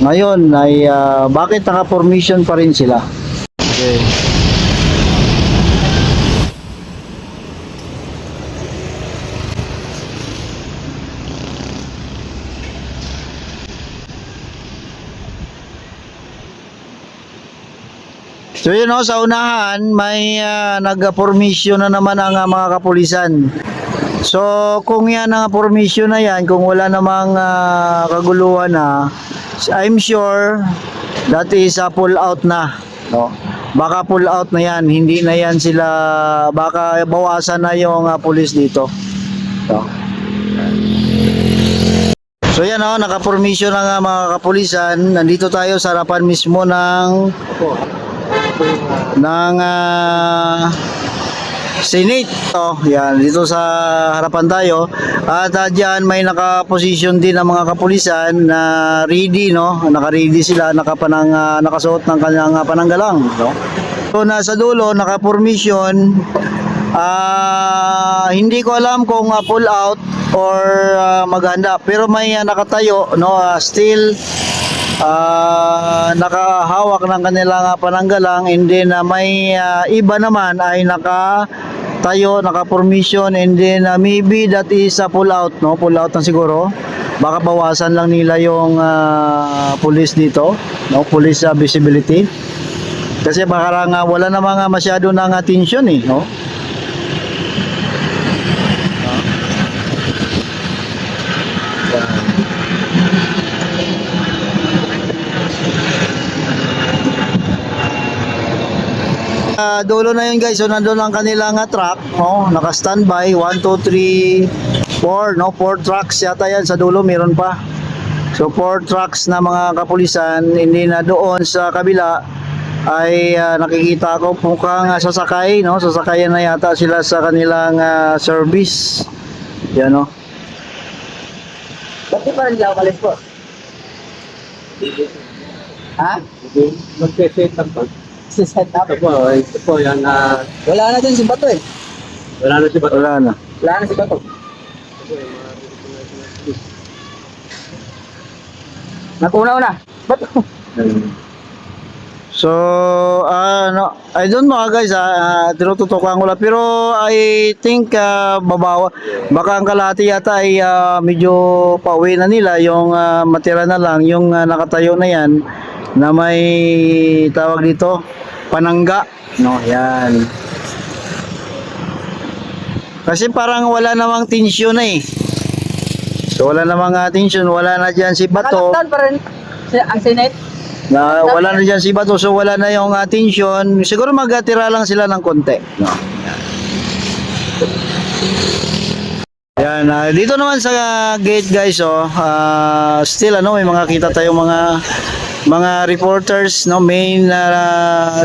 Ngayon ay bakit naka-formation pa rin sila? Okay. So yun o, sa unahan may nag-formation na naman ang mga kapulisan. So kung yan ang formation na yan, kung wala namang kaguluhan na, I'm sure that is a pull out na, no? Baka pull out na yan, hindi na yan sila, baka bawasan na yung pulis dito, no? So yan o, naka-formation na mga kapulisan. Nandito tayo sa harapan mismo ng Senate. Oh, yan, dito sa harapan tayo. At diyan may naka-position din ng mga kapulisan na ready, no? Naka-ready sila, nakasuot ng kanilang pananggalang, no? So nasa dulo naka-formation. Hindi ko alam kung pull out or maghanda, pero may nakatayo, no? Still nakahawak ng kanilang pananggalang, and then may iba naman ay nakatayo, naka-formation, and then maybe that is a pull out, no? Pull out na siguro, baka bawasan lang nila yung police dito, no? Police visibility, kasi baka lang wala namang masyado ng attention no? Dulo na yun guys, so nandun ang kanilang truck, no? Naka-standby, 1, 2, 3, 4, no? 4 trucks yata yan, sa dulo meron pa. So 4 trucks na mga kapulisan, hindi na doon sa kabila ay nakikita ko mukhang sasakay, no? Sasakayan na yata sila sa kanilang service. Yan, no? Ba't di pa rin lang umalis po? Ha? Mag-set up pa. Set up? Ito po, yan na... Wala na dyan si Bato eh. Wala na si Bato. Wala na. Wala na si Bato. Naguna-una. Bato. So, no, I don't know guys, tinututukan ko lang, pero I think baka ang kalahati yata ay medyo pauwi na nila, yung matira na lang, yung nakatayo na yan, na may tawag dito, panangga, no, yan. Kasi parang wala namang tensyon So wala namang tensyon, wala na dyan si Bato. Naka-lockdown pa rin ang Senate. Wala na dyan si Bato, so wala na yung attention. Siguro magtira lang sila ng konti, no? Yan, dito naman sa gate guys, still may mga kita tayong mga reporters, no, main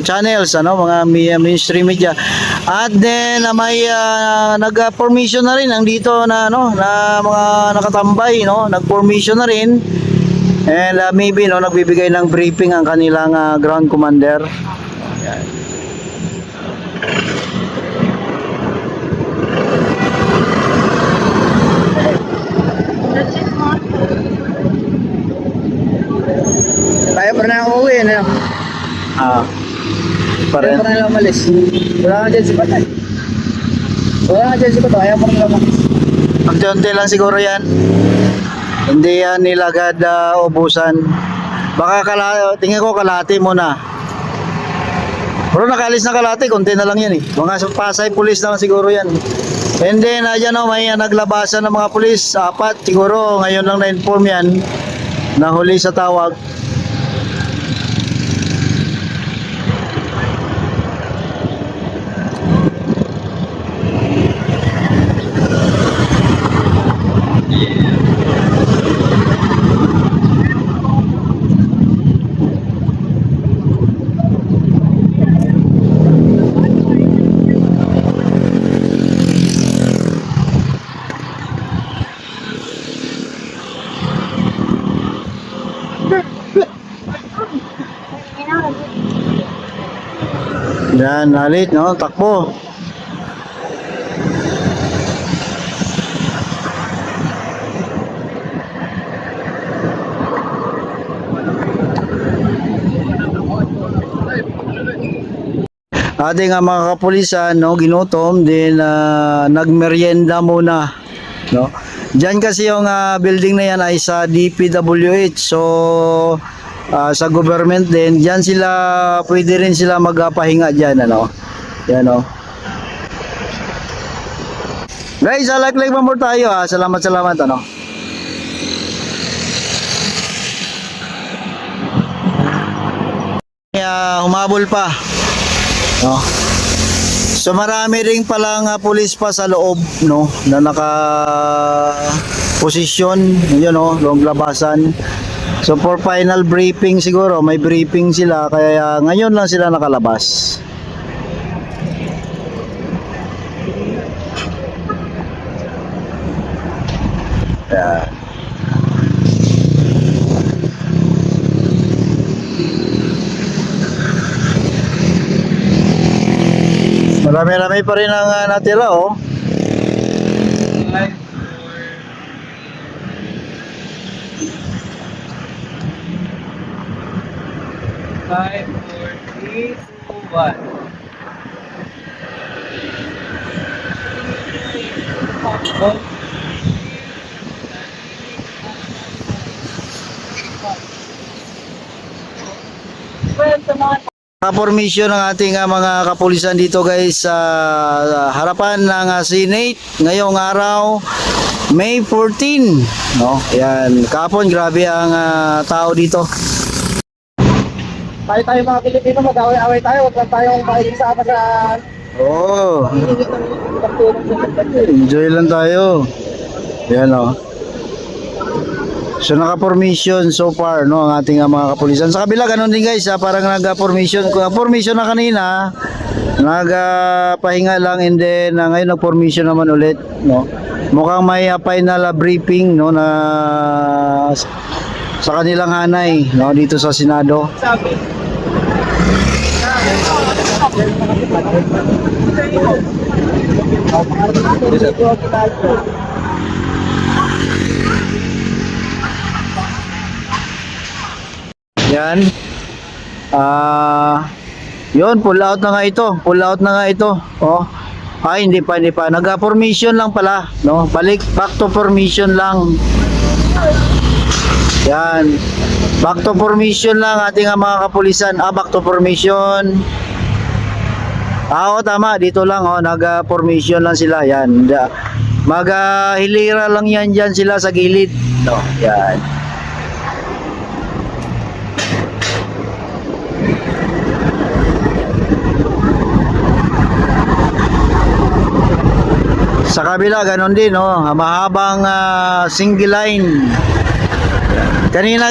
channels, mga mainstream media. At then may nag-formation na rin ang dito na na mga nakatambay, no, nag-formation na rin. And maybe nagbibigay ng briefing ang kanilang ground commander. Ayan. Tayo pa na uuwi na. Pa Tayo rin. pa na umalis. Wala na dyan si Bato eh. Wala na dyan si Bato. Ayaw pa na umalis. Unti-unti lang siguro yan. Hindi yan nila agad ubusan. Baka tingin ko kalahati muna. Pero nakalis na kalahati, konti na lang yan Mga Pasay police lang siguro yan. And then dyan may naglabasan ng mga police, 4 siguro, ngayon lang na-inform yan. Nahuli sa tawag. Yan, halit, no? Takbo. ating mga kapulisan, no, ginutom din, nagmeryenda muna, no. Diyan kasi yung building na yan ay sa DPWH, so sa government din, diyan sila pwede rin sila magpahinga diyan, ano. Yan, no. Guys, like more tayo, ha. Salamat, ano. Humabol pa, no. So marami ring palang pulis pa sa loob, no, na naka posisyon, yun, no, loob labasan. So for final briefing siguro, may briefing sila kaya ngayon lang sila nakalabas. Yeah. Marami-rami pa rin ang natira, oh. Five, four, three, two, one. Formation ng ating mga kapulisan dito, guys, sa harapan ng Senate ngayong araw, May 14, no? Yan, kapon grabe ang tao dito. Tayo mga Pilipino, mag-away-away tayo. Huwag lang tayong makikisama sa Oh, hihingit ng pagtulong sa pagbanyo. enjoy lang tayo. Yan, oh. So naka-formation so far, no, ang ating mga kapulisan. Sa kabila ganun din, guys, parang nag-formation. Formation na kanina, nagpahinga lang, and then ngayon nag-formation naman ulit, no. Mukhang may final briefing, no, na sa kanilang hanay, no, dito sa Senado. Sabi. Yan. Yun, pull out na nga ito. Pull out na nga ito. Oh. Ay, hindi pa. Nag-formation lang pala, no? Back to formation lang. Yan. Back to formation lang ating mga kapulisan. Back to formation. Oo, tama. Dito lang, oh. Nag-formation lang sila. Yan. Hilira lang yan dyan sila sa gilid. No? Yan. Sa kabila ganon din, no, mahabang single line. Kanina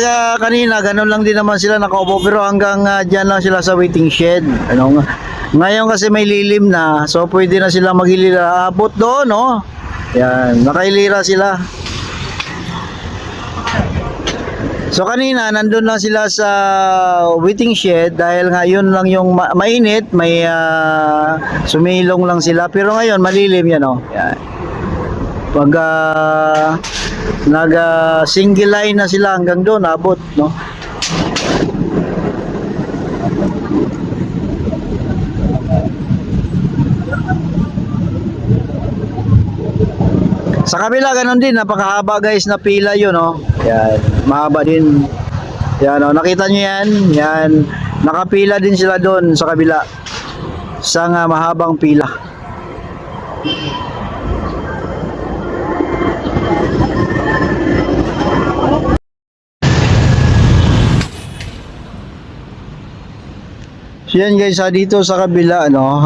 ganon lang din naman sila nakaupo, pero hanggang diyan lang sila sa waiting shed. Ano, ngayon kasi may lilim na, so pwede na sila maghilira. Abot doon, no. Yan, nakailira sila. So kanina nandun lang sila sa waiting shed dahil ngayon lang yung mainit, may sumilong lang sila, pero ngayon malilim yan, oh. Yan. Pag nag single line na sila hanggang doon abot, no. Sa kabila ganun din, napakahaba, guys, na pila yun, no. Yan, mahaba din. Yan, no, nakita nyo yan. Yan, nakapila din sila doon sa kabila. Sa mahabang pila. So yan, guys, dito sa kabila, ano,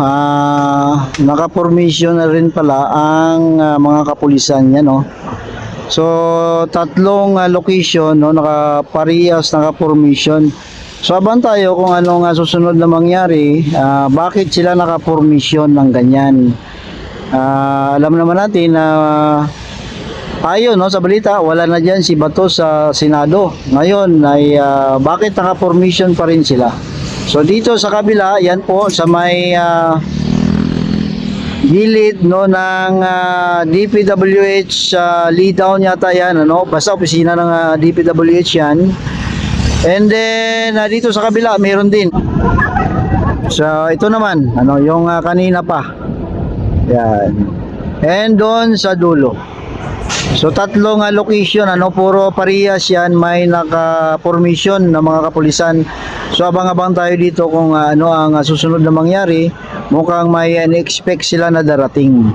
naka-formation na rin pala ang mga kapulisan yan, no. So tatlong location, no, naka-parehas, naka-formation. So aban tayo kung ano nga susunod na mangyari, bakit sila naka-formation ng ganyan. Alam naman natin na tayo, no, sa balita wala na diyan si Bato sa Senado. Ngayon ay bakit naka-formation pa rin sila? So dito sa kabila, yan po sa may gilid, no, ng DPWH Leadown yata yan, ano, basta opisina ng DPWH yan. And then dito sa kabila mayroon din. So ito naman, ano, yung kanina pa. Yan. And doon sa dulo. So tatlong location, ano, puro parehas yan, may naka-formation ng mga kapulisan. So abang-abang tayo dito kung ano ang susunod na mangyari. Mukhang may expect sila na darating.